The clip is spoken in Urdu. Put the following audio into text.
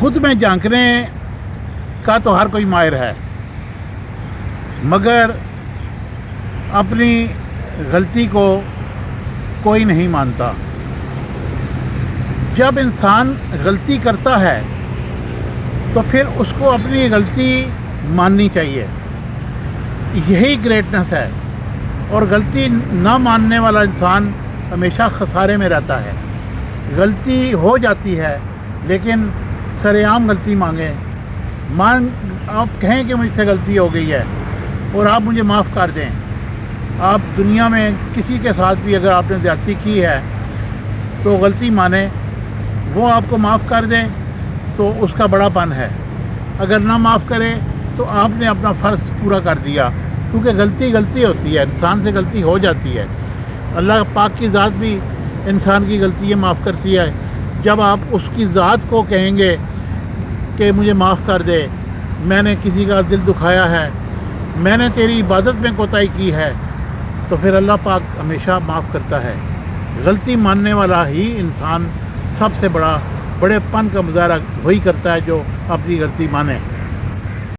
خود میں جھانکنے کا تو ہر کوئی ماہر ہے، مگر اپنی غلطی کو کوئی نہیں مانتا۔ جب انسان غلطی کرتا ہے تو پھر اس کو اپنی غلطی ماننی چاہیے، یہی گریٹنس ہے۔ اور غلطی نہ ماننے والا انسان ہمیشہ خسارے میں رہتا ہے۔ غلطی ہو جاتی ہے لیکن سر عام غلطی مانگیں، آپ کہیں کہ مجھ سے غلطی ہو گئی ہے اور آپ مجھے معاف کر دیں۔ آپ دنیا میں کسی کے ساتھ بھی اگر آپ نے زیادتی کی ہے تو غلطی مانیں، وہ آپ کو معاف کر دیں تو اس کا بڑا پن ہے۔ اگر نہ معاف کرے تو آپ نے اپنا فرض پورا کر دیا، کیونکہ غلطی ہوتی ہے، انسان سے غلطی ہو جاتی ہے۔ اللہ پاک کی ذات بھی انسان کی غلطیاں معاف کرتی ہے۔ جب آپ اس کی ذات کو کہیں گے کہ مجھے معاف کر دے، میں نے کسی کا دل دکھایا ہے، میں نے تیری عبادت میں کوتاہی کی ہے، تو پھر اللہ پاک ہمیشہ معاف کرتا ہے۔ غلطی ماننے والا ہی انسان سب سے بڑے پن کا مظاہرہ وہی کرتا ہے جو اپنی غلطی مانے۔